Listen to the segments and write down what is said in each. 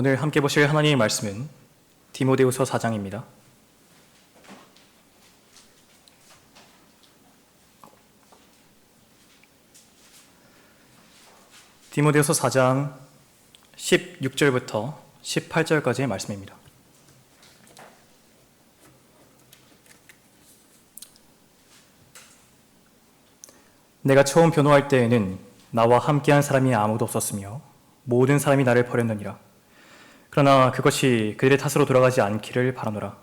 오늘 함께 보실 하나님의 말씀은 디모데후서 4장입니다. 디모데후서 4장 16절부터 18절까지의 말씀입니다. 내가 처음 변호할 때에는 나와 함께한 사람이 아무도 없었으며 모든 사람이 나를 버렸느니라. 그러나 그것이 그들의 탓으로 돌아가지 않기를 바라노라.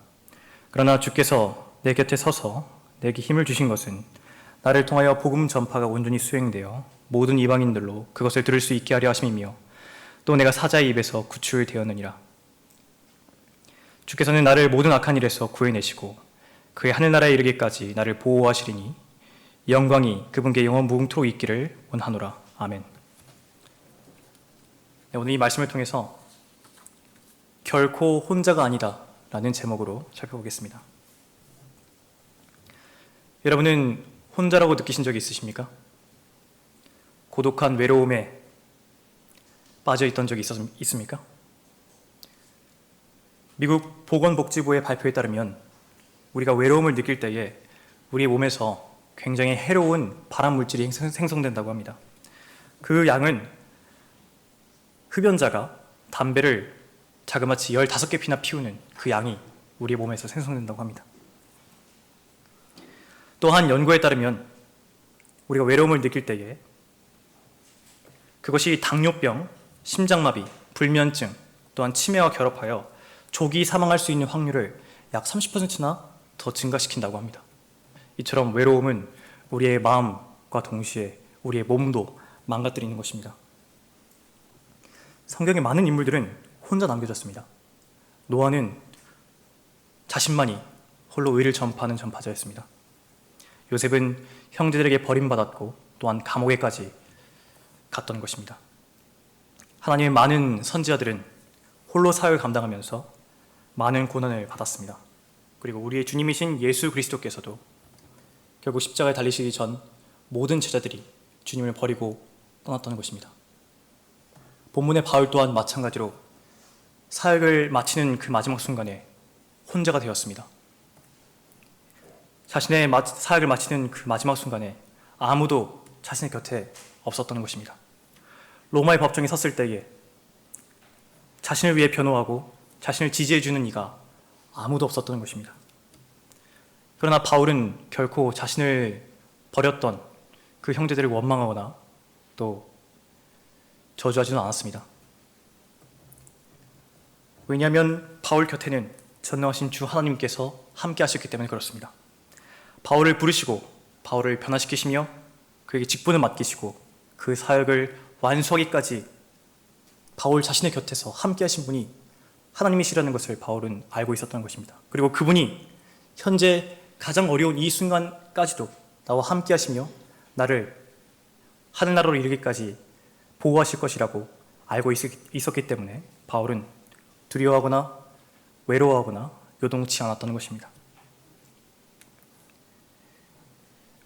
그러나 주께서 내 곁에 서서 내게 힘을 주신 것은 나를 통하여 복음 전파가 온전히 수행되어 모든 이방인들로 그것을 들을 수 있게 하려 하심이며 또 내가 사자의 입에서 구출되었느니라. 주께서는 나를 모든 악한 일에서 구해내시고 그의 하늘나라에 이르기까지 나를 보호하시리니 영광이 그분께 영원 무궁토록 있기를 원하노라. 아멘. 오늘 이 말씀을 통해서 결코 혼자가 아니다 라는 제목으로 살펴보겠습니다. 여러분은 혼자라고 느끼신 적이 있으십니까? 고독한 외로움에 빠져있던 적이 있습니까? 미국 보건복지부의 발표에 따르면 우리가 외로움을 느낄 때에 우리 몸에서 굉장히 해로운 발암물질이 생성된다고 합니다. 그 양은 흡연자가 담배를 자그마치 15개 피나 피우는 그 양이 우리 몸에서 생성된다고 합니다. 또한 연구에 따르면 우리가 외로움을 느낄 때에 그것이 당뇨병, 심장마비, 불면증, 또한 치매와 결합하여 조기 사망할 수 있는 확률을 약 30%나 더 증가시킨다고 합니다. 이처럼 외로움은 우리의 마음과 동시에 우리의 몸도 망가뜨리는 것입니다. 성경의 많은 인물들은 혼자 남겨졌습니다. 노아는 자신만이 홀로 의를 전파하는 전파자였습니다. 요셉은 형제들에게 버림받았고 또한 감옥에까지 갔던 것입니다. 하나님의 많은 선지자들은 홀로 사역을 감당하면서 많은 고난을 받았습니다. 그리고 우리의 주님이신 예수 그리스도께서도 결국 십자가에 달리시기 전 모든 제자들이 주님을 버리고 떠났던 것입니다. 본문의 바울 또한 마찬가지로 사역을 마치는 그 마지막 순간에 혼자가 되었습니다. 자신의 사역을 마치는 그 마지막 순간에 아무도 자신의 곁에 없었던 것입니다. 로마의 법정에 섰을 때에 자신을 위해 변호하고 자신을 지지해주는 이가 아무도 없었던 것입니다. 그러나 바울은 결코 자신을 버렸던 그 형제들을 원망하거나 또 저주하지는 않았습니다. 왜냐하면 바울 곁에는 전능하신 주 하나님께서 함께 하셨기 때문에 그렇습니다. 바울을 부르시고 바울을 변화시키시며 그에게 직분을 맡기시고 그 사역을 완수하기까지 바울 자신의 곁에서 함께 하신 분이 하나님이시라는 것을 바울은 알고 있었던 것입니다. 그리고 그분이 현재 가장 어려운 이 순간까지도 나와 함께 하시며 나를 하늘나라로 이르기까지 보호하실 것이라고 알고 있었기 때문에 바울은 두려워하거나 외로워하거나 요동치 않았다는 것입니다.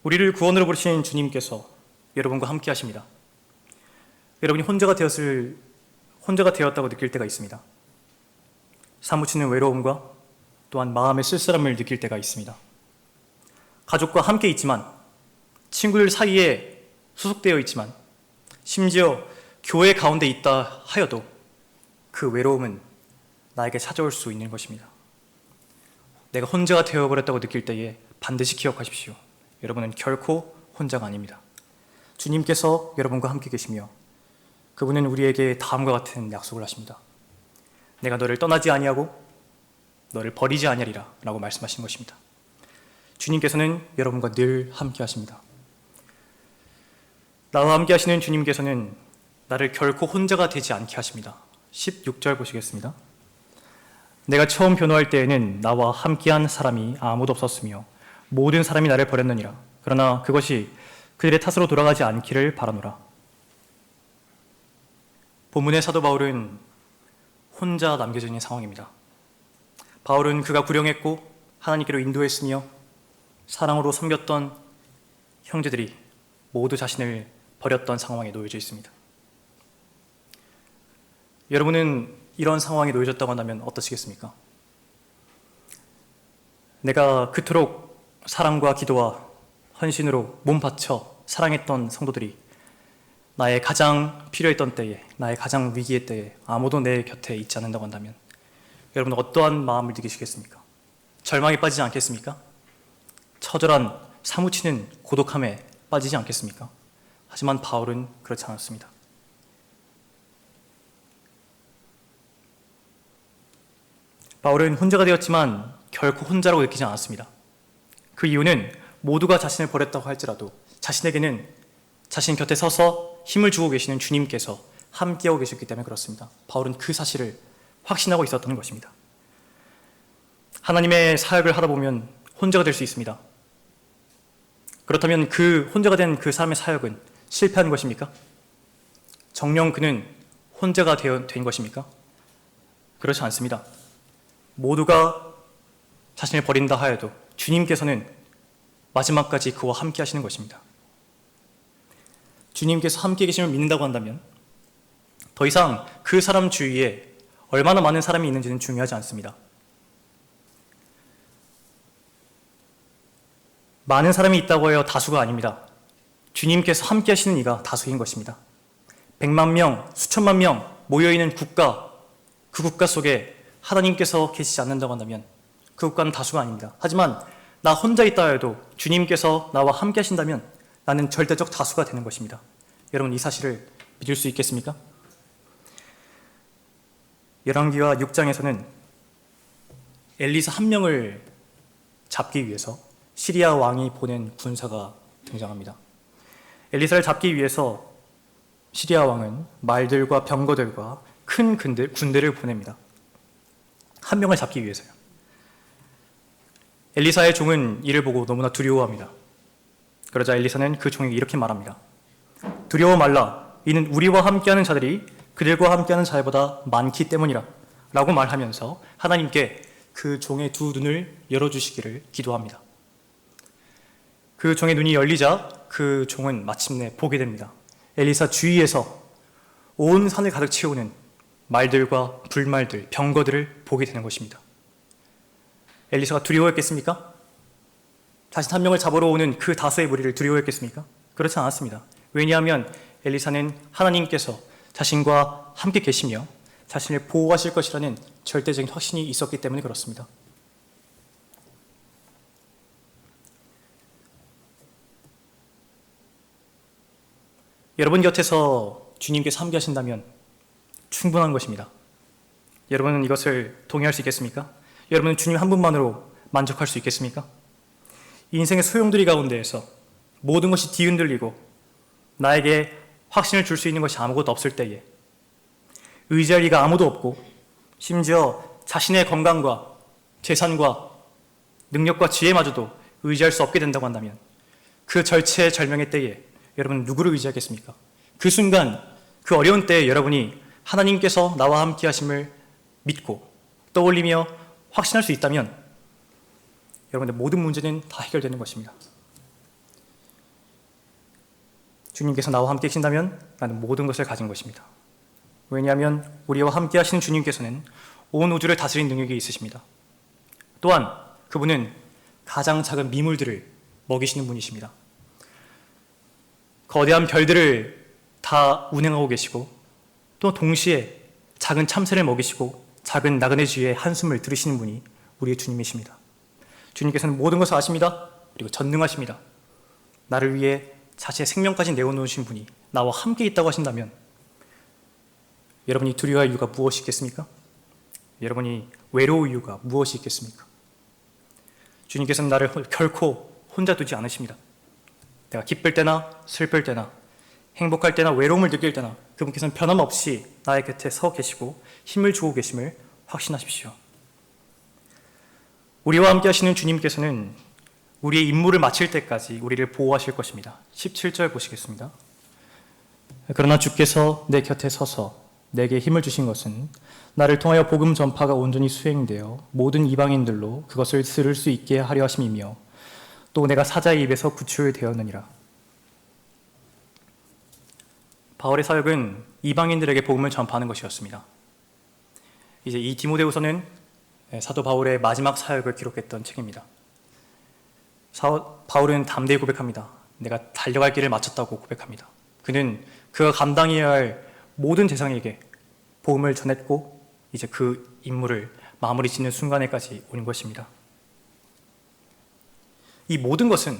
우리를 구원으로 부르신 주님께서 여러분과 함께 하십니다. 여러분이 혼자가 되었다고 느낄 때가 있습니다. 사무치는 외로움과 또한 마음의 쓸쓸함을 느낄 때가 있습니다. 가족과 함께 있지만, 친구들 사이에 소속되어 있지만, 심지어 교회 가운데 있다 하여도 그 외로움은 나에게 찾아올 수 있는 것입니다. 내가 혼자가 되어버렸다고 느낄 때에 반드시 기억하십시오. 여러분은 결코 혼자가 아닙니다. 주님께서 여러분과 함께 계시며 그분은 우리에게 다음과 같은 약속을 하십니다. 내가 너를 떠나지 아니하고 너를 버리지 아니하리라 라고 말씀하신 것입니다. 주님께서는 여러분과 늘 함께 하십니다. 나와 함께 하시는 주님께서는 나를 결코 혼자가 되지 않게 하십니다. 16절 보시겠습니다. 내가 처음 변호할 때에는 나와 함께한 사람이 아무도 없었으며 모든 사람이 나를 버렸느니라. 그러나 그것이 그들의 탓으로 돌아가지 않기를 바라노라. 본문의 사도 바울은 혼자 남겨져 있는 상황입니다. 바울은 그가 불행했고 하나님께로 인도했으며 사랑으로 섬겼던 형제들이 모두 자신을 버렸던 상황에 놓여져 있습니다. 여러분은 이런 상황에 놓여졌다고 한다면 어떠시겠습니까? 내가 그토록 사랑과 기도와 헌신으로 몸 바쳐 사랑했던 성도들이 나의 가장 필요했던 때에, 나의 가장 위기의 때에 아무도 내 곁에 있지 않는다고 한다면 여러분은 어떠한 마음을 느끼시겠습니까? 절망에 빠지지 않겠습니까? 처절한 사무치는 고독함에 빠지지 않겠습니까? 하지만 바울은 그렇지 않았습니다. 바울은 혼자가 되었지만 결코 혼자라고 느끼지 않았습니다. 그 이유는 모두가 자신을 버렸다고 할지라도 자신에게는 자신 곁에 서서 힘을 주고 계시는 주님께서 함께하고 계셨기 때문에 그렇습니다. 바울은 그 사실을 확신하고 있었던 것입니다. 하나님의 사역을 하다 보면 혼자가 될 수 있습니다. 그렇다면 그 혼자가 된 그 사람의 사역은 실패한 것입니까? 정녕 그는 혼자가 된 것입니까? 그렇지 않습니다. 모두가 자신을 버린다 하여도 주님께서는 마지막까지 그와 함께 하시는 것입니다. 주님께서 함께 계심을 믿는다고 한다면 더 이상 그 사람 주위에 얼마나 많은 사람이 있는지는 중요하지 않습니다. 많은 사람이 있다고 해요 다수가 아닙니다. 주님께서 함께 하시는 이가 다수인 것입니다. 100만 명, 수천만 명 모여있는 국가, 그 국가 속에 하나님께서 계시지 않는다고 한다면 그 국가는 다수가 아닙니다. 하지만 나 혼자 있다 해도 주님께서 나와 함께 하신다면 나는 절대적 다수가 되는 것입니다. 여러분 이 사실을 믿을 수 있겠습니까? 열왕기와 6장에서는 엘리사 한 명을 잡기 위해서 시리아 왕이 보낸 군사가 등장합니다. 엘리사를 잡기 위해서 시리아 왕은 말들과 병거들과 큰 군대를 보냅니다. 한 명을 잡기 위해서요. 엘리사의 종은 이를 보고 너무나 두려워합니다. 그러자 엘리사는 그 종에게 이렇게 말합니다. 두려워 말라. 이는 우리와 함께하는 자들이 그들과 함께하는 자들보다 많기 때문이라 라고 말하면서 하나님께 그 종의 두 눈을 열어주시기를 기도합니다. 그 종의 눈이 열리자 그 종은 마침내 보게 됩니다. 엘리사 주위에서 온 산을 가득 채우는 말들과 불말들, 병거들을 보게 되는 것입니다. 엘리사가 두려워했겠습니까? 자신 한 명을 잡으러 오는 그 다수의 무리를 두려워했겠습니까? 그렇지 않았습니다. 왜냐하면 엘리사는 하나님께서 자신과 함께 계시며 자신을 보호하실 것이라는 절대적인 확신이 있었기 때문에 그렇습니다. 여러분 곁에서 주님께서 함께 하신다면 충분한 것입니다. 여러분은 이것을 동의할 수 있겠습니까? 여러분은 주님 한 분만으로 만족할 수 있겠습니까? 인생의 소용돌이 가운데에서 모든 것이 뒤흔들리고 나에게 확신을 줄 수 있는 것이 아무것도 없을 때에 의지할 이가 아무도 없고 심지어 자신의 건강과 재산과 능력과 지혜마저도 의지할 수 없게 된다고 한다면 그 절체절명의 때에 여러분은 누구를 의지하겠습니까? 그 순간 그 어려운 때에 여러분이 하나님께서 나와 함께 하심을 믿고 떠올리며 확신할 수 있다면 여러분의 모든 문제는 다 해결되는 것입니다. 주님께서 나와 함께 계신다면 나는 모든 것을 가진 것입니다. 왜냐하면 우리와 함께 하시는 주님께서는 온 우주를 다스리는 능력이 있으십니다. 또한 그분은 가장 작은 미물들을 먹이시는 분이십니다. 거대한 별들을 다 운행하고 계시고 또 동시에 작은 참새를 먹이시고 작은 나그네 쥐의 한숨을 들으시는 분이 우리의 주님이십니다. 주님께서는 모든 것을 아십니다. 그리고 전능하십니다. 나를 위해 자신의 생명까지 내어놓으신 분이 나와 함께 있다고 하신다면 여러분이 두려워할 이유가 무엇이 있겠습니까? 여러분이 외로울 이유가 무엇이 있겠습니까? 주님께서는 나를 결코 혼자 두지 않으십니다. 내가 기쁠 때나 슬플 때나 행복할 때나 외로움을 느낄 때나 그분께서는 변함없이 나의 곁에 서 계시고 힘을 주고 계심을 확신하십시오. 우리와 함께 하시는 주님께서는 우리의 임무를 마칠 때까지 우리를 보호하실 것입니다. 17절 보시겠습니다. 그러나 주께서 내 곁에 서서 내게 힘을 주신 것은 나를 통하여 복음 전파가 온전히 수행되어 모든 이방인들로 그것을 들을 수 있게 하려 하심이며 또 내가 사자의 입에서 구출되었느니라. 바울의 사역은 이방인들에게 복음을 전파하는 것이었습니다. 이제 이 디모데후서는 사도 바울의 마지막 사역을 기록했던 책입니다. 바울은 담대히 고백합니다. 내가 달려갈 길을 마쳤다고 고백합니다. 그는 그가 감당해야 할 모든 대상에게 복음을 전했고 이제 그 임무를 마무리 짓는 순간에까지 온 것입니다. 이 모든 것은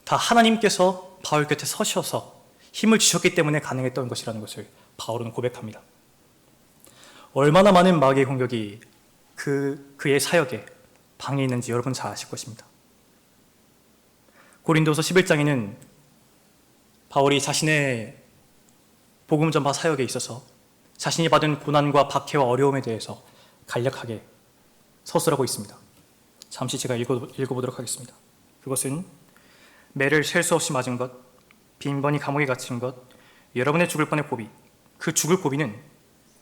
다 하나님께서 바울 곁에 서셔서 힘을 주셨기 때문에 가능했던 것이라는 것을 바울은 고백합니다. 얼마나 많은 마귀의 공격이 그의 사역에 방해했는지 여러분 잘 아실 것입니다. 고린도서 11장에는 바울이 자신의 복음 전파 사역에 있어서 자신이 받은 고난과 박해와 어려움에 대해서 간략하게 서술하고 있습니다. 잠시 제가 읽어보도록 하겠습니다. 그것은 매를 셀 수 없이 맞은 것, 빈번히 감옥에 갇힌 것, 여러분의 죽을 뻔의 고비, 그 죽을 고비는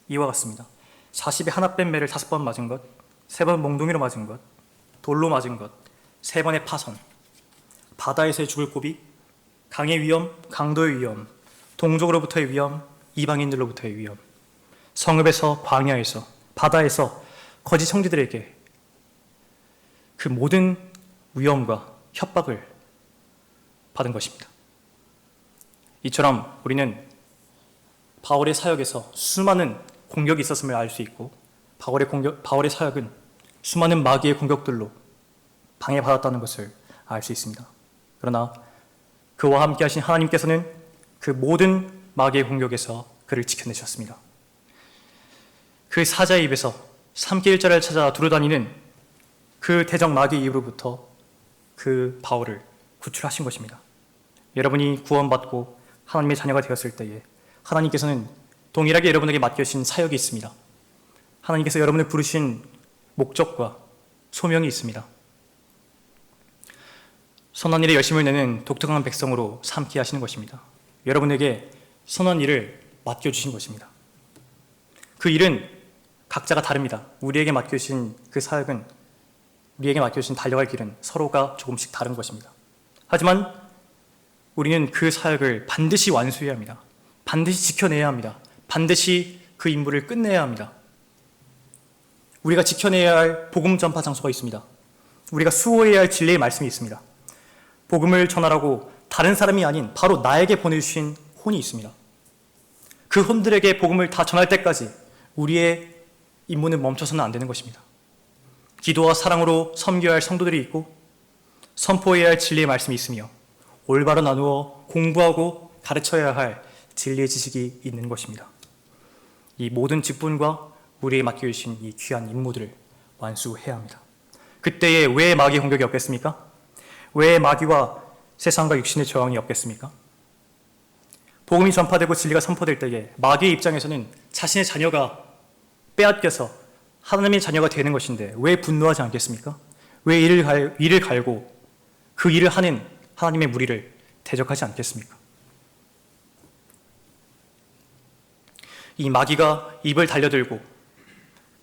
이와 같습니다. 40에 하나 뺀 매를 5번 맞은 것, 3번 몽둥이로 맞은 것, 돌로 맞은 것, 3번의 파선, 바다에서의 죽을 고비, 강의 위험, 강도의 위험, 동족으로부터의 위험, 이방인들로부터의 위험, 성읍에서, 광야에서, 바다에서 거짓 형제들에게 그 모든 위험과 협박을 받은 것입니다. 이처럼 우리는 바울의 사역에서 수많은 공격이 있었음을 알 수 있고 바울의 사역은 수많은 마귀의 공격들로 방해받았다는 것을 알 수 있습니다. 그러나 그와 함께 하신 하나님께서는 그 모든 마귀의 공격에서 그를 지켜내셨습니다. 그 사자의 입에서 삼킬자를 찾아 두루다니는 그 대적 마귀의 입으로부터 그 바울을 구출하신 것입니다. 여러분이 구원받고 하나님의 자녀가 되었을 때에 하나님께서는 동일하게 여러분에게 맡겨주신 사역이 있습니다. 하나님께서 여러분을 부르신 목적과 소명이 있습니다. 선한 일에 열심을 내는 독특한 백성으로 삼게 하시는 것입니다. 여러분에게 선한 일을 맡겨주신 것입니다. 그 일은 각자가 다릅니다. 우리에게 맡겨주신 그 사역은, 우리에게 맡겨주신 달려갈 길은 서로가 조금씩 다른 것입니다. 하지만 우리는 그 사역을 반드시 완수해야 합니다. 반드시 지켜내야 합니다. 반드시 그 임무를 끝내야 합니다. 우리가 지켜내야 할 복음 전파 장소가 있습니다. 우리가 수호해야 할 진리의 말씀이 있습니다. 복음을 전하라고 다른 사람이 아닌 바로 나에게 보내주신 혼이 있습니다. 그 혼들에게 복음을 다 전할 때까지 우리의 임무는 멈춰서는 안 되는 것입니다. 기도와 사랑으로 섬겨야 할 성도들이 있고 선포해야 할 진리의 말씀이 있으며 올바로 나누어 공부하고 가르쳐야 할 진리의 지식이 있는 것입니다. 이 모든 직분과 우리에게 맡겨주신 이 귀한 임무들을 완수해야 합니다. 그때에 왜 마귀의 공격이 없겠습니까? 왜 마귀와 세상과 육신의 저항이 없겠습니까? 복음이 전파되고 진리가 선포될 때에 마귀의 입장에서는 자신의 자녀가 빼앗겨서 하나님의 자녀가 되는 것인데 왜 분노하지 않겠습니까? 왜 이를 갈고 그 일을 하는 하나님의 무리를 대적하지 않겠습니까? 이 마귀가 입을 달려들고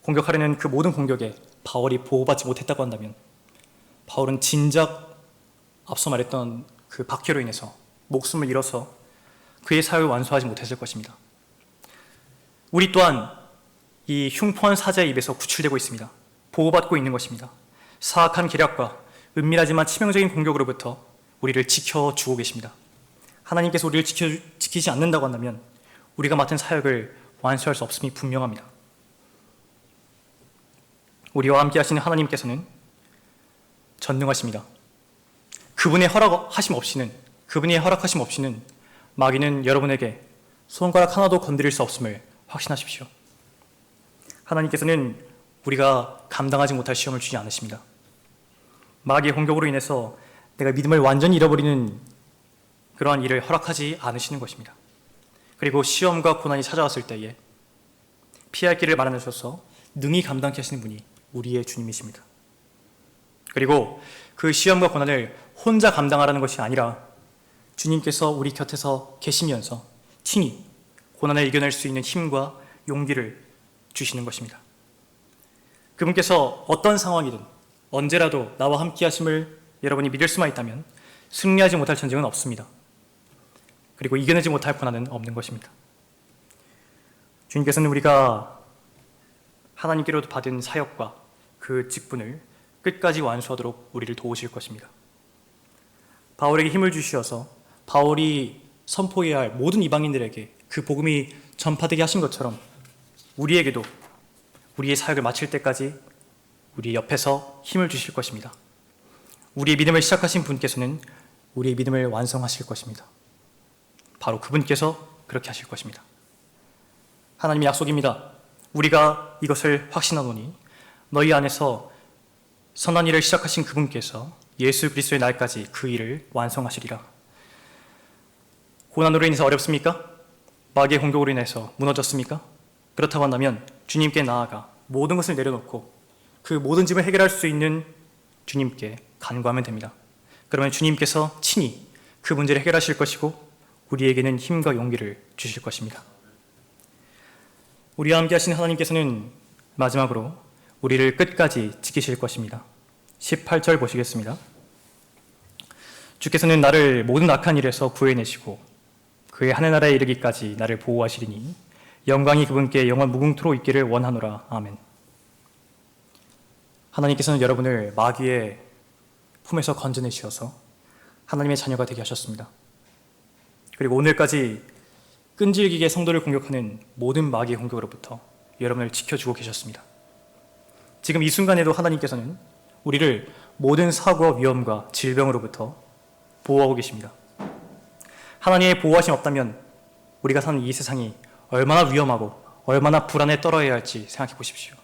공격하려는 그 모든 공격에 바울이 보호받지 못했다고 한다면 바울은 진작 앞서 말했던 그 박해로 인해서 목숨을 잃어서 그의 사역을 완수하지 못했을 것입니다. 우리 또한 이 흉포한 사자의 입에서 구출되고 있습니다. 보호받고 있는 것입니다. 사악한 계략과 은밀하지만 치명적인 공격으로부터 우리를 지켜주고 계십니다. 하나님께서 우리를 지키지 않는다고 한다면 우리가 맡은 사역을 완수할 수 없음이 분명합니다. 우리와 함께 하시는 하나님께서는 전능하십니다. 그분의 허락하심 없이는 마귀는 여러분에게 손가락 하나도 건드릴 수 없음을 확신하십시오. 하나님께서는 우리가 감당하지 못할 시험을 주지 않으십니다. 마귀의 공격으로 인해서 내가 믿음을 완전히 잃어버리는 그러한 일을 허락하지 않으시는 것입니다. 그리고 시험과 고난이 찾아왔을 때에 피할 길을 마련하셔서 능히 감당케 하시는 분이 우리의 주님이십니다. 그리고 그 시험과 고난을 혼자 감당하라는 것이 아니라 주님께서 우리 곁에서 계시면서 친히 고난을 이겨낼 수 있는 힘과 용기를 주시는 것입니다. 그분께서 어떤 상황이든 언제라도 나와 함께 하심을 여러분이 믿을 수만 있다면 승리하지 못할 전쟁은 없습니다. 그리고 이겨내지 못할 고난은 없는 것입니다. 주님께서는 우리가 하나님께로부터 받은 사역과 그 직분을 끝까지 완수하도록 우리를 도우실 것입니다. 바울에게 힘을 주시어서 바울이 선포해야 할 모든 이방인들에게 그 복음이 전파되게 하신 것처럼 우리에게도 우리의 사역을 마칠 때까지 우리 옆에서 힘을 주실 것입니다. 우리의 믿음을 시작하신 분께서는 우리의 믿음을 완성하실 것입니다. 바로 그분께서 그렇게 하실 것입니다. 하나님의 약속입니다. 우리가 이것을 확신하노니 너희 안에서 선한 일을 시작하신 그분께서 예수 그리스도의 날까지 그 일을 완성하시리라. 고난으로 인해서 어렵습니까? 마귀의 공격으로 인해서 무너졌습니까? 그렇다고 한다면 주님께 나아가 모든 것을 내려놓고 그 모든 짐을 해결할 수 있는 주님께 간구하면 됩니다. 그러면 주님께서 친히 그 문제를 해결하실 것이고 우리에게는 힘과 용기를 주실 것입니다. 우리와 함께 하신 하나님께서는 마지막으로 우리를 끝까지 지키실 것입니다. 18절 보시겠습니다. 주께서는 나를 모든 악한 일에서 구해내시고 그의 하늘나라에 이르기까지 나를 보호하시리니 영광이 그분께 영원 무궁토록 있기를 원하노라. 아멘. 하나님께서는 여러분을 마귀의 품에서 건져내시어서 하나님의 자녀가 되게 하셨습니다. 그리고 오늘까지 끈질기게 성도를 공격하는 모든 마귀의 공격으로부터 여러분을 지켜주고 계셨습니다. 지금 이 순간에도 하나님께서는 우리를 모든 사고와 위험과 질병으로부터 보호하고 계십니다. 하나님의 보호하심 없다면 우리가 사는 이 세상이 얼마나 위험하고 얼마나 불안에 떨어야 할지 생각해 보십시오.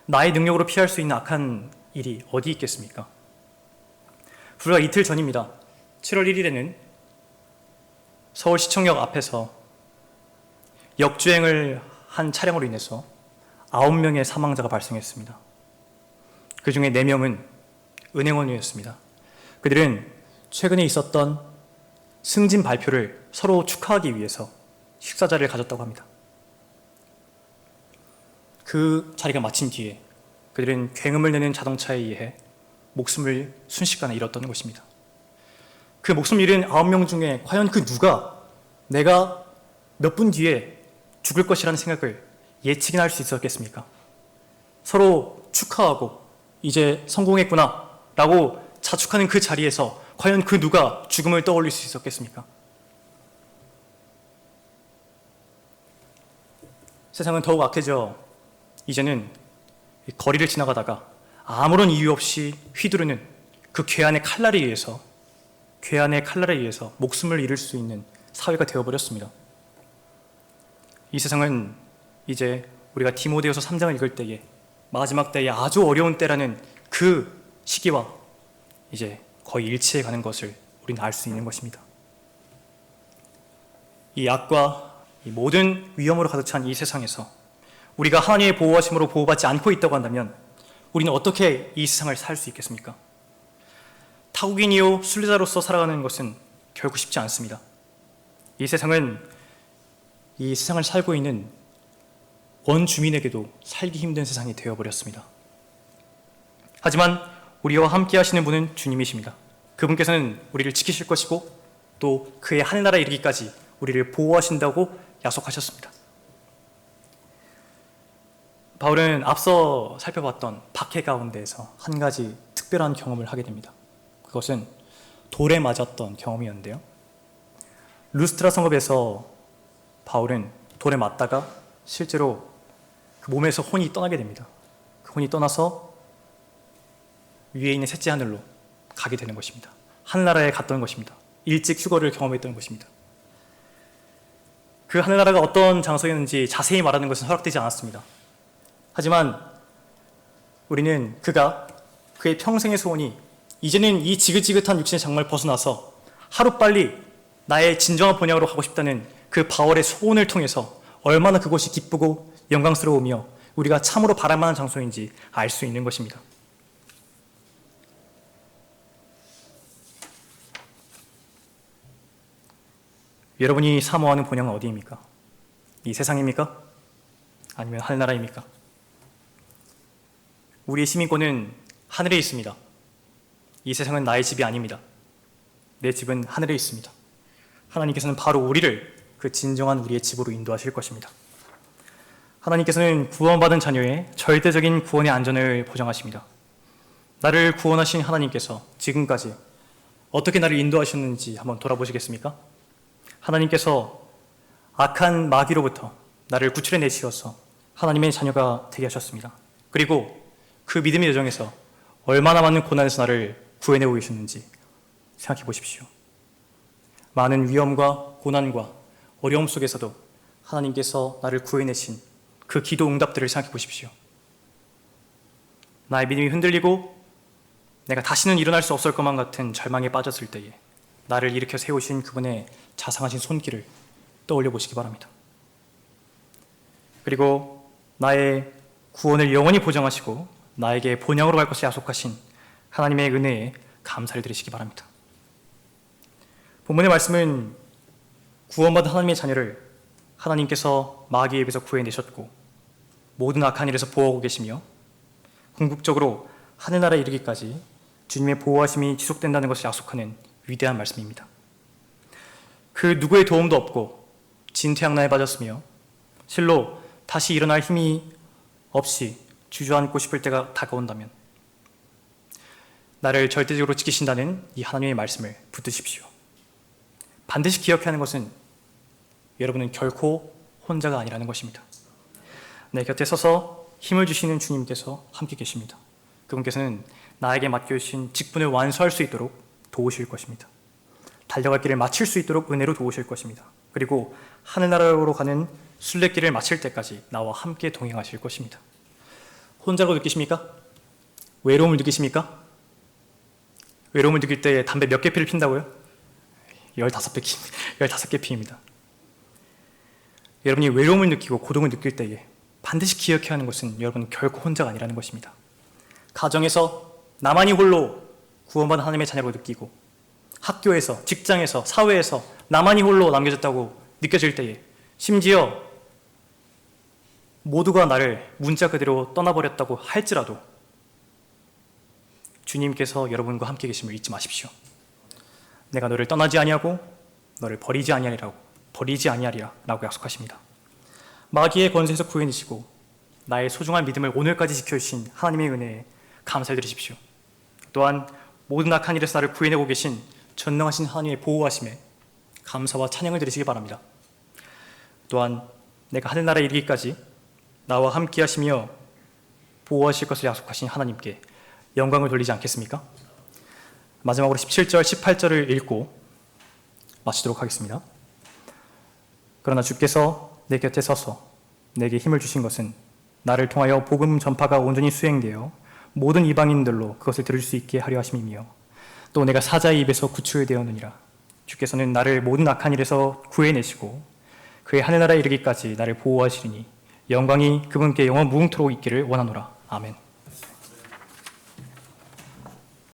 나의 능력으로 피할 수 있는 악한 일이 어디 있겠습니까? 불과 이틀 전입니다. 7월 1일에는 서울시청역 앞에서 역주행을 한 차량으로 인해서 9명의 사망자가 발생했습니다. 그 중에 4명은 은행원이었습니다. 그들은 최근에 있었던 승진 발표를 서로 축하하기 위해서 식사 자리를 가졌다고 합니다. 그 자리가 마친 뒤에 그들은 굉음을 내는 자동차에 의해 목숨을 순식간에 잃었던 것입니다. 그 목숨을 잃은 9명 중에 과연 그 누가 내가 몇 분 뒤에 죽을 것이라는 생각을 예측이나 할 수 있었겠습니까? 서로 축하하고 이제 성공했구나 라고 자축하는 그 자리에서 과연 그 누가 죽음을 떠올릴 수 있었겠습니까? 세상은 더욱 악해져 이제는 거리를 지나가다가 아무런 이유 없이 휘두르는 그 괴한의 칼날에 의해서 목숨을 잃을 수 있는 사회가 되어버렸습니다. 이 세상은 이제 우리가 디모데후서 3장을 읽을 때에 마지막 때에 아주 어려운 때라는 그 시기와 이제 거의 일치해 가는 것을 우리는 알 수 있는 것입니다. 이 악과 이 모든 위험으로 가득 찬 이 세상에서 우리가 하나님의 보호하심으로 보호받지 않고 있다고 한다면 우리는 어떻게 이 세상을 살 수 있겠습니까? 타국인이요 순례자로서 살아가는 것은 결코 쉽지 않습니다. 이 세상을 살고 있는 원주민에게도 살기 힘든 세상이 되어버렸습니다. 하지만 우리와 함께 하시는 분은 주님이십니다. 그분께서는 우리를 지키실 것이고 또 그의 하늘나라에 이르기까지 우리를 보호하신다고 약속하셨습니다. 바울은 앞서 살펴봤던 박해 가운데에서 한 가지 특별한 경험을 하게 됩니다. 그것은 돌에 맞았던 경험이었는데요. 루스트라 성읍에서 바울은 돌에 맞다가 실제로 그 몸에서 혼이 떠나게 됩니다. 그 혼이 떠나서 위에 있는 셋째 하늘로 가게 되는 것입니다. 하늘나라에 갔던 것입니다. 일찍 휴거를 경험했던 것입니다. 그 하늘나라가 어떤 장소였는지 자세히 말하는 것은 허락되지 않았습니다. 하지만 우리는 그의 평생의 소원이 이제는 이 지긋지긋한 육신의 장막을 벗어나서 하루빨리 나의 진정한 본향으로 가고 싶다는 그 바울의 소원을 통해서 얼마나 그곳이 기쁘고 영광스러우며 우리가 참으로 바랄 만한 장소인지 알 수 있는 것입니다. 여러분이 사모하는 본향은 어디입니까? 이 세상입니까? 아니면 하늘나라입니까? 우리의 시민권은 하늘에 있습니다. 이 세상은 나의 집이 아닙니다. 내 집은 하늘에 있습니다. 하나님께서는 바로 우리를 그 진정한 우리의 집으로 인도하실 것입니다. 하나님께서는 구원받은 자녀의 절대적인 구원의 안전을 보장하십니다. 나를 구원하신 하나님께서 지금까지 어떻게 나를 인도하셨는지 한번 돌아보시겠습니까? 하나님께서 악한 마귀로부터 나를 구출해내시어서 하나님의 자녀가 되게 하셨습니다. 그리고 그 믿음의 여정에서 얼마나 많은 고난에서 나를 구해내고 계셨는지 생각해 보십시오. 많은 위험과 고난과 어려움 속에서도 하나님께서 나를 구해내신 그 기도 응답들을 생각해 보십시오. 나의 믿음이 흔들리고 내가 다시는 일어날 수 없을 것만 같은 절망에 빠졌을 때에 나를 일으켜 세우신 그분의 자상하신 손길을 떠올려 보시기 바랍니다. 그리고 나의 구원을 영원히 보장하시고 나에게 본향으로 갈 것을 약속하신 하나님의 은혜에 감사를 드리시기 바랍니다. 본문의 말씀은 구원받은 하나님의 자녀를 하나님께서 마귀의 입에서 구해내셨고 모든 악한 일에서 보호하고 계시며 궁극적으로 하늘나라에 이르기까지 주님의 보호하심이 지속된다는 것을 약속하는 위대한 말씀입니다. 그 누구의 도움도 없고 진퇴양난에 빠졌으며 실로 다시 일어날 힘이 없이 주저앉고 싶을 때가 다가온다면 나를 절대적으로 지키신다는 이 하나님의 말씀을 붙드십시오. 반드시 기억해야 하는 것은 여러분은 결코 혼자가 아니라는 것입니다. 내 곁에 서서 힘을 주시는 주님께서 함께 계십니다. 그분께서는 나에게 맡겨주신 직분을 완수할 수 있도록 도우실 것입니다. 달려갈 길을 마칠 수 있도록 은혜로 도우실 것입니다. 그리고 하늘나라로 가는 순례길을 마칠 때까지 나와 함께 동행하실 것입니다. 혼자라고 느끼십니까? 외로움을 느끼십니까? 외로움을 느낄 때 담배 몇 개 피를 핀다고요? 15개 피입니다. 여러분이 외로움을 느끼고 고통을 느낄 때에 반드시 기억해야 하는 것은 여러분은 결코 혼자가 아니라는 것입니다. 가정에서 나만이 홀로 구원받은 하나님의 자녀로 느끼고 학교에서, 직장에서, 사회에서 나만이 홀로 남겨졌다고 느껴질 때에 심지어 모두가 나를 문자 그대로 떠나버렸다고 할지라도 주님께서 여러분과 함께 계심을 잊지 마십시오. 내가 너를 떠나지 아니하고 너를 버리지 아니하리라 라고 약속하십니다. 마귀의 권세에서 구해내시고 나의 소중한 믿음을 오늘까지 지켜주신 하나님의 은혜에 감사를 드리십시오. 또한 모든 악한 일에서 나를 구해내고 계신 전능하신 하나님의 보호하심에 감사와 찬양을 드리시기 바랍니다. 또한 내가 하늘나라에 이르기까지 나와 함께 하시며 보호하실 것을 약속하신 하나님께 영광을 돌리지 않겠습니까? 마지막으로 17절, 18절을 읽고 마치도록 하겠습니다. 그러나 주께서 내 곁에 서서 내게 힘을 주신 것은 나를 통하여 복음 전파가 온전히 수행되어 모든 이방인들로 그것을 들을 수 있게 하려 하심이며 또 내가 사자의 입에서 구출되었느니라. 주께서는 나를 모든 악한 일에서 구해내시고 그의 하늘나라에 이르기까지 나를 보호하시리니 영광이 그분께 영원 무궁토록 있기를 원하노라. 아멘.